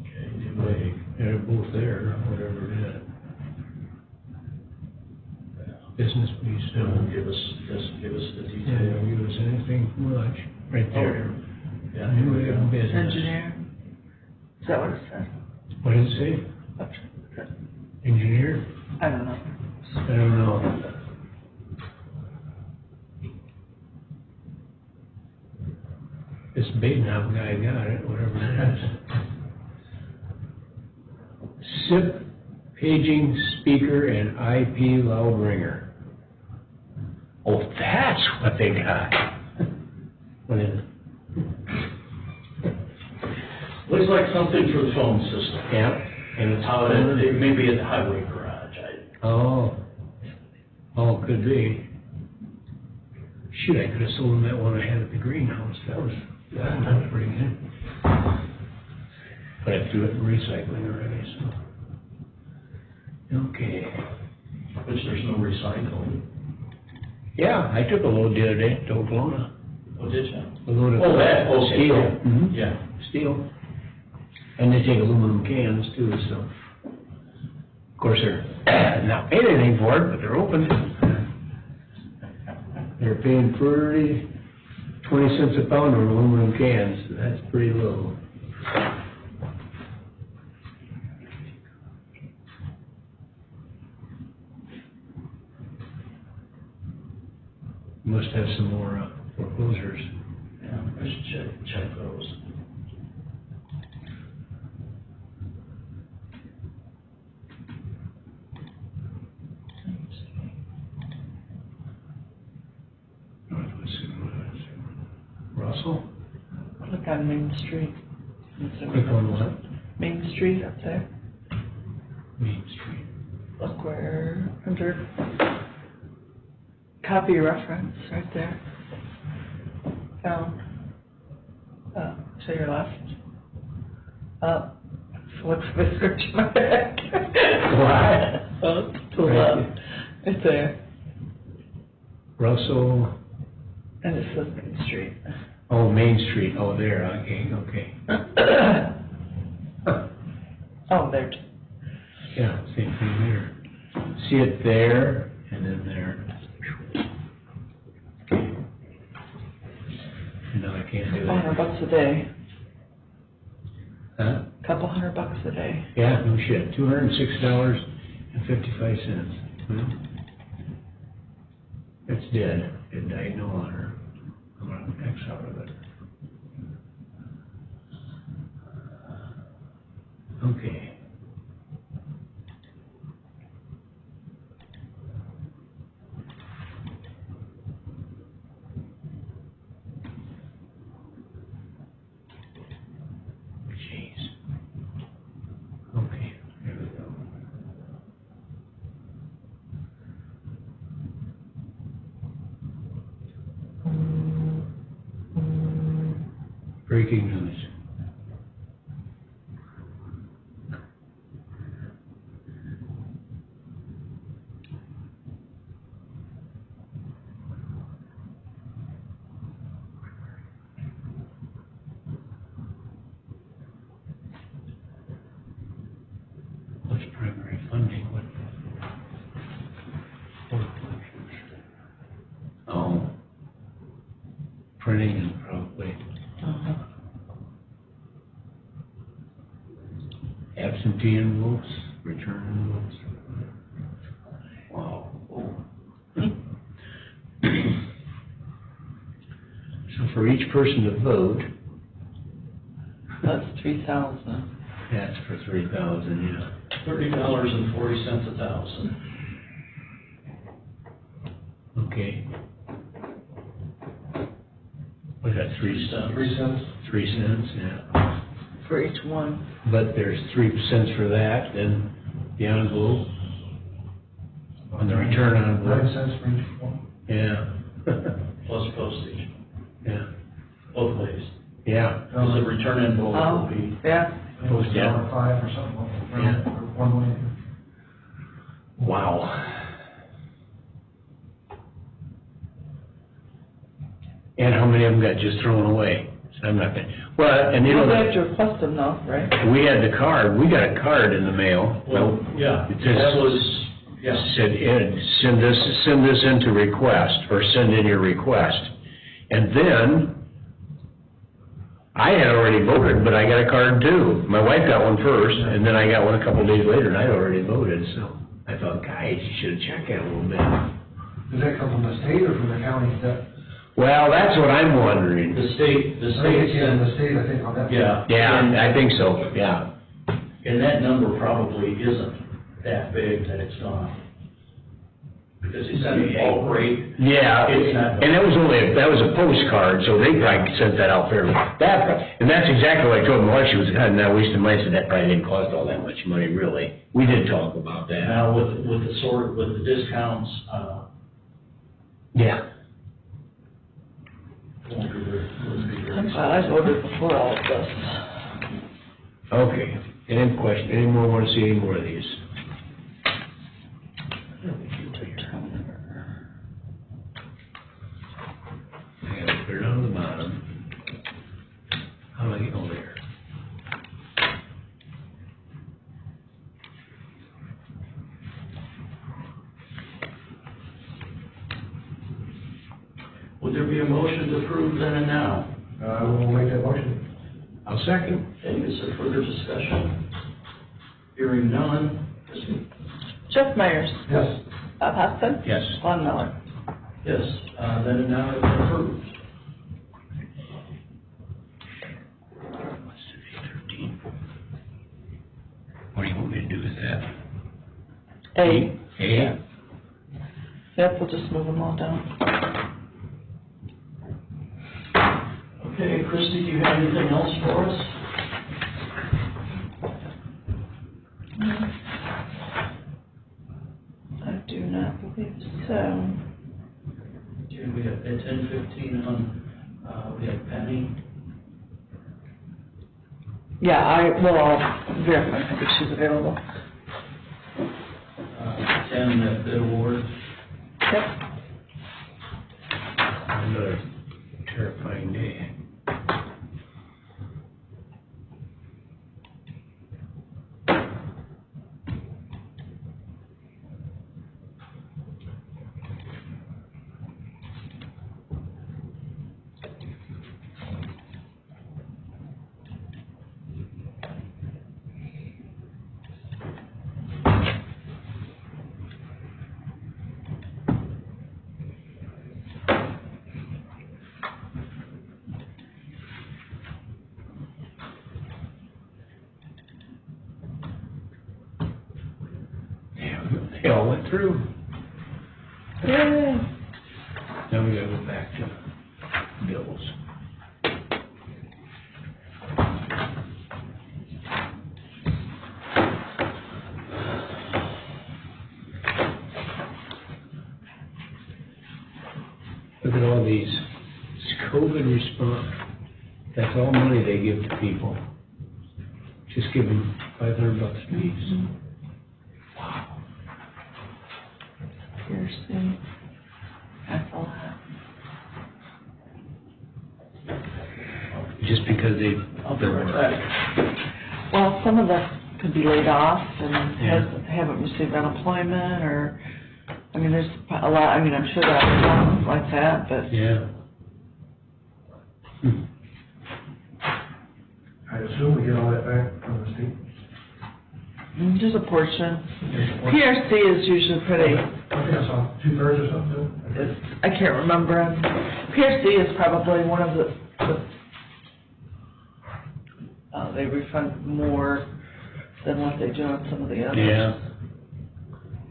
A: Okay, new way.
B: They're both there, whatever it is. Business piece,
A: It won't give us the
B: yeah,
A: detail.
B: don't give us anything much, right there.
A: Yeah, here we go.
B: Business.
D: Engineer? Is that what it said?
B: What did it say? Engineer?
D: I don't know.
B: I don't know. This Badenham guy got it, whatever it is. SIP, paging, speaker, and IP loud ringer. Oh, that's what they got. What is it?
A: Looks like something for the phone system.
B: Yeah. And it's
A: How it may be at the highway garage.
B: Oh, could be. Shoot, I could have sold him that one I had at the greenhouse. That was pretty good. But I threw it in recycling already, so. Okay.
A: Which there's no recycling.
B: Yeah, I took a load the other day to Oklahoma.
A: Oh, did you?
B: A load of
A: Oh, that, okay.
B: steel. Mhm.
A: Yeah.
B: Steel. And they take aluminum cans too, so. Of course, they're not paying anything for it, but they're open. They're paying 20 cents a pound on aluminum cans, so that's pretty low. Must have some more foreclosures.
A: Yeah, I should check those.
B: Russell?
D: Click on Main Street.
B: Click on what?
D: Main Street up there.
B: Main Street.
D: Look where, under copy reference, right there. Down. To your left. Up. What's whisker to my back?
B: What?
D: Up to the left. Right there.
B: Russell,
D: And it says Main Street.
B: oh, Main Street, oh, there, okay.
D: Oh, there.
B: Yeah, same thing there. See it there, and then there. No, I can't do that.
D: $200 a day.
B: Huh?
D: Couple $100 a day.
B: Yeah, no shit, $206.55. Hmm? It's dead, it died, no longer. I'm gonna X out of it. Okay. Jeez. Okay, there we go. Breaking news. What's primary funding? What? Oh. Printing and probably absentee envelopes, return envelopes. Wow. So for each person to vote,
D: That's 3,000.
B: that's for 3,000, yeah.
A: $30.40 a thousand.
B: Okay. Was that 3 cents?
A: 3 cents.
B: 3 cents, yeah.
D: For each one.
B: But there's 3 cents for that, then the envelope, on the return envelope.
C: 9 cents for each one.
B: Yeah.
A: Plus postage,
B: Yeah.
A: both ways.
B: Yeah.
A: Because the return envelope
D: Oh,
A: will be,
D: yeah.
B: Post, yeah.
C: $1.05 or something,
B: Yeah.
C: or 1 way.
B: Wow. And how many of them got just thrown away? So I'm not gonna, well, and you
D: You
B: know,
D: have to request them though, right?
B: we had the card, we got a card in the mail.
A: well, yeah,
B: It says-
A: that was, yeah.
B: Said, Ed, send this into request, or send in your request. And then, I had already voted, but I got a card too. My wife got one first, and then I got one a couple days later, and I'd already voted, so I thought, guys, you should've checked that a little bit.
C: Does that come from the state or from the county?
B: Well, that's what I'm wondering.
A: The state
C: Yeah,
A: sent,
C: the state, I think, on that.
A: yeah.
B: Yeah, I think so, yeah.
A: And that number probably isn't that big that it's gone. Because he sent a bulk rate.
B: Yeah,
A: It's not-
B: and that was a postcard, so they probably sent that out fairly. And that's exactly what I told my wife, she was kind of not wasting money, so that probably didn't cost all that much money, really. We did talk about that.
A: Now with the discounts,
B: Yeah.
A: wouldn't be very
D: I'm glad I voted before all of this.
B: Okay, any question, anyone want to see any more of these? I gotta put it on the bottom. How do I get over there?
A: Would there be a motion to approve then and now?
B: We'll make that motion. I'll second.
A: Okay, is there further discussion? Hearing none. Christie?
D: Jeff Myers.
C: Yes.
D: Bob Hudson.
B: Yes.
D: Von Miller.
A: Yes, then and now it's approved.
B: What's today, 13? What do you want me to do with that?
D: A.
B: A?
D: Yep, we'll just move them all down.
A: Okay, Christie, do you have anything else for us?
D: I do not believe so.
A: Okay, we have at 10:15 on, we have Penny.
D: Yeah, I'll verify if she's available.
A: 10, that bid award.
D: Yep.
B: Another terrifying day. They all went through.
D: Yay.
B: Now we gotta go back to bills. Look at all these. It's COVID response. That's all money they give to people. Just give them $500 apiece.
D: Piercing. That's a lot.
B: Just because
A: I'll be right back.
D: Well, some of them could be laid off and
B: Yeah.
D: haven't received unemployment, or, I mean, there's a lot, I mean, I'm sure there are some like that, but
B: Yeah.
F: I assume we get all that back from the state?
D: just a portion. PRC is usually pretty,
F: I think I saw 2/3 or something.
D: I can't remember. PRC is probably one of the they refund more than what they do on some of the others.
B: Yeah.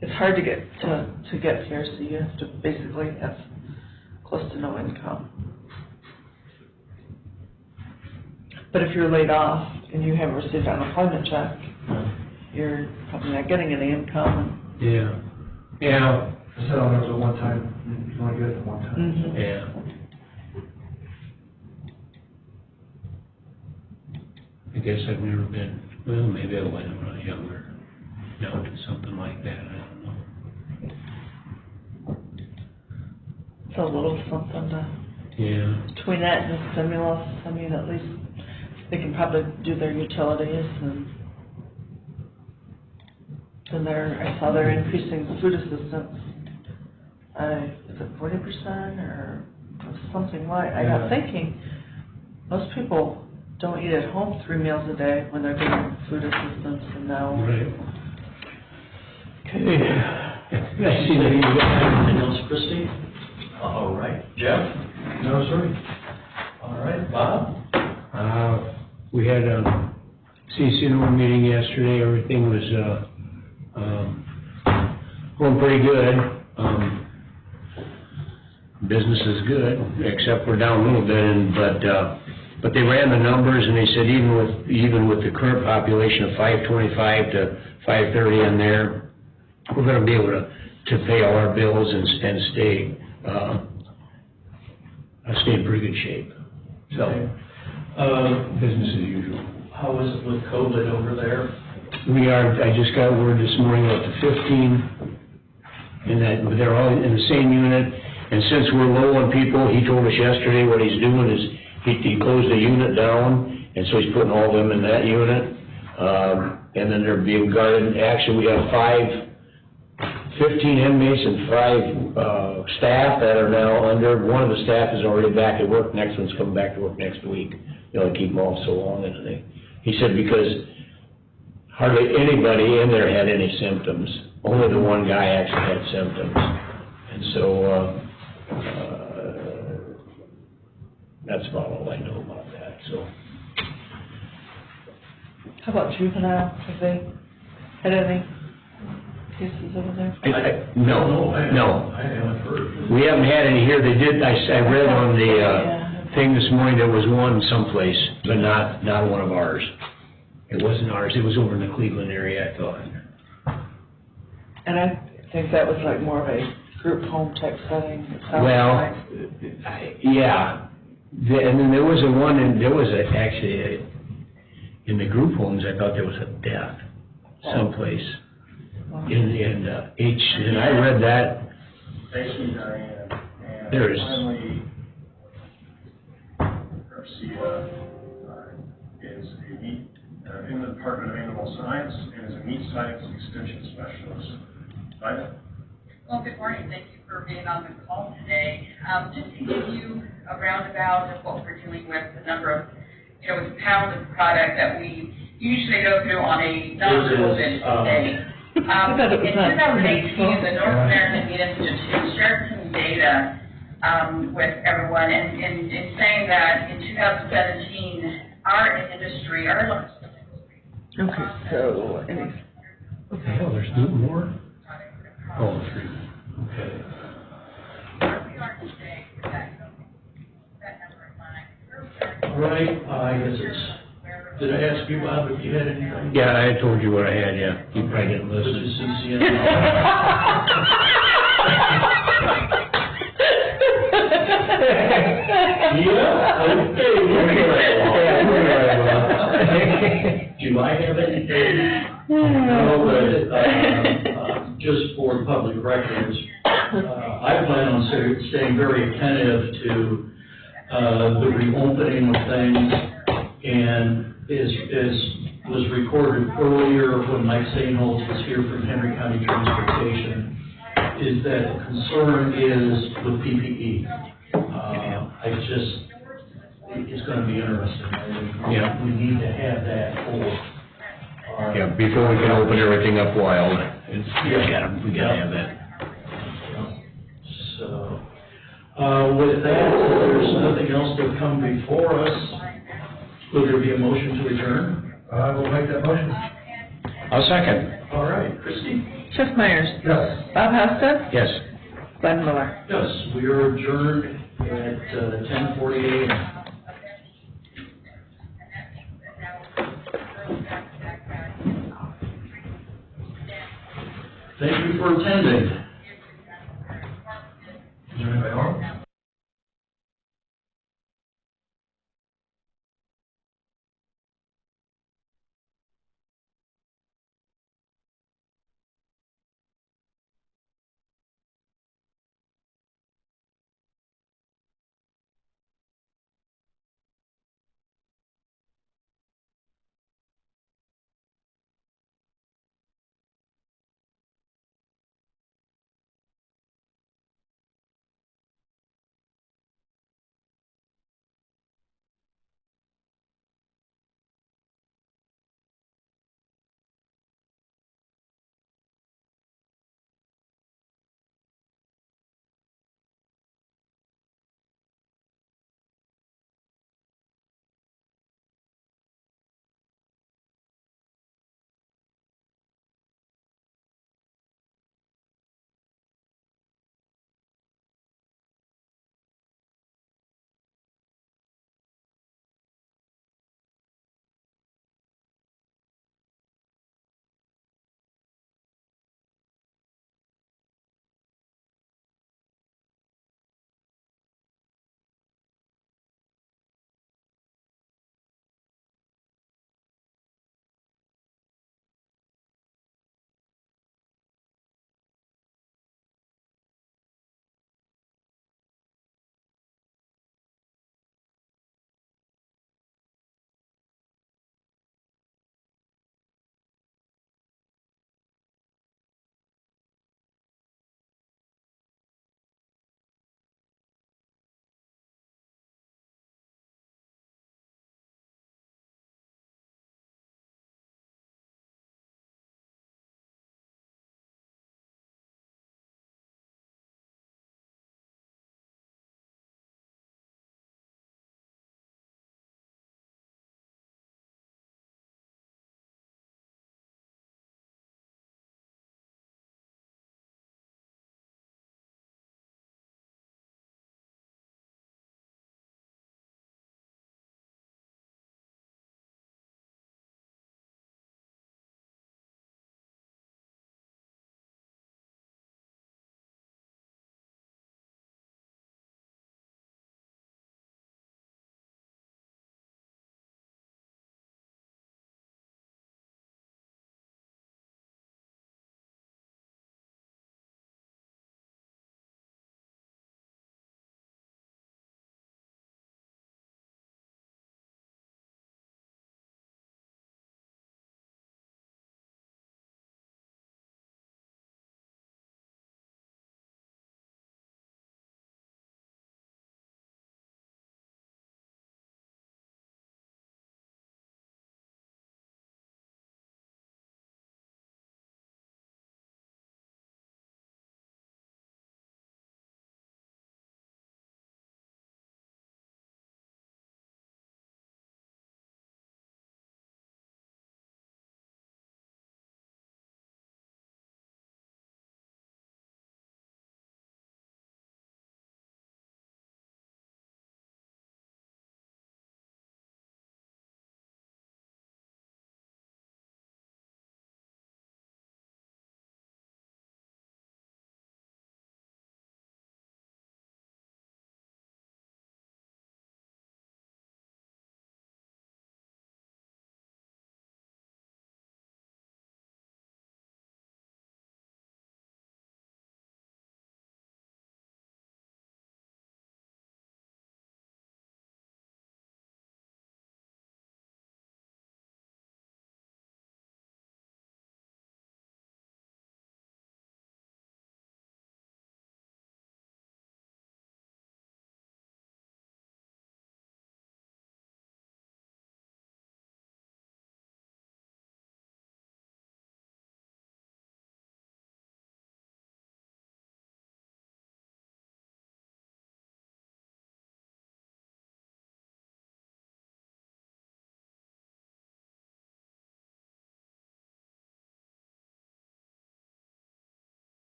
D: It's hard to get PRC. You have to basically have close to no income. But if you're laid off and you haven't received an unemployment check, you're probably not getting any income.
B: Yeah. Yeah.
F: I said, oh, there was a one-time, you only get it at one time.
D: Mm-hmm.
B: Yeah. I guess I've never been, well, maybe I went when I was younger. No, to something like that, I don't know.
D: It's a little something to,
B: Yeah.
D: between that and the stimulus, I mean, at least they can probably do their utilities and I saw they're increasing the food assistance. Is it 40% or something like, I got thinking, most people don't eat at home 3 meals a day when they're getting food assistance, and now.
B: Right.
A: Okay.
B: I see that you got
A: Anything else, Christie? All right. Jeff?
F: No, sir.
A: All right. Bob?
B: We had a CCNO meeting yesterday. Everything was going pretty good. Business is good, except we're down a little bit. But they ran the numbers, and they said even with the current population of 525 to 530 in there, we're going to be able to pay all our bills and stay in pretty good shape. So, business as usual.
A: how is it with COVID over there?
B: We are, I just got word this morning up to 15, and that they're all in the same unit. And since we're low on people, he told us yesterday what he's doing is he closed the unit down, and so he's putting all of them in that unit. And then they're being guarded. Actually, we have 15 inmates and 5 staff that are now under. One of the staff is already back at work. Next one's coming back to work next week. You know, keep them off so long. And he said because hardly anybody in there had any symptoms. Only the one guy actually had symptoms. And so that's about all I know about that. So.
D: How about juvenile? Have they had any cases over there?
B: No.
A: I haven't heard.
B: We haven't had any here. They did, I read on the thing this morning, there was one someplace, but not one of ours. It wasn't ours. It was over in the Cleveland area, I thought.
D: And I think that was like more of a group home type setting. It sounds
B: Well,
D: like.
B: yeah. And then there was actually in the group homes, I thought there was a death someplace in and I read that.
G: Thank you, Diane. And
B: There is.
G: finally, Garcia is in the Department of Animal Science and is a meat science extension specialist. Right?
H: Well, good morning. Thank you for being on the call today. Just to give you a roundabout of what we're dealing with, the number of, with pounds of product that we usually go through on a non-COVID day. In 2018, the North American Meat Institute shared some data with everyone, and in saying that in 2017, our industry,
D: Okay, so,
B: What the hell, there's no more? Oh, 3.
A: Okay.
H: where we are today, that number of months,
A: All right, I guess did I ask you, Bob, if you had anything?
B: Yeah, I told you what I had, yeah. You probably didn't
A: Did you
B: listen.
A: see CNN? Do I have anything? No, but just for public records, I plan on staying very attentive to the reopening of things, and as was recorded earlier when Mike Sainholz was here from Henry County Transportation, is that the concern is with PPE. It's going to be interesting.
B: Yeah.
A: We need to have that for.
B: Yeah, before we can open everything up wild, we gotta have that.
A: So, with that, there's nothing else to come before us. Will there be a motion to adjourn?
F: I will make that motion.
B: I'll second.
A: All right, Christie?
D: Jeff Myers.
F: Yes.
D: Bob Hesta.
B: Yes.
D: Glenn Miller.
A: Yes, we are adjourned at 10:48. Thank you for attending.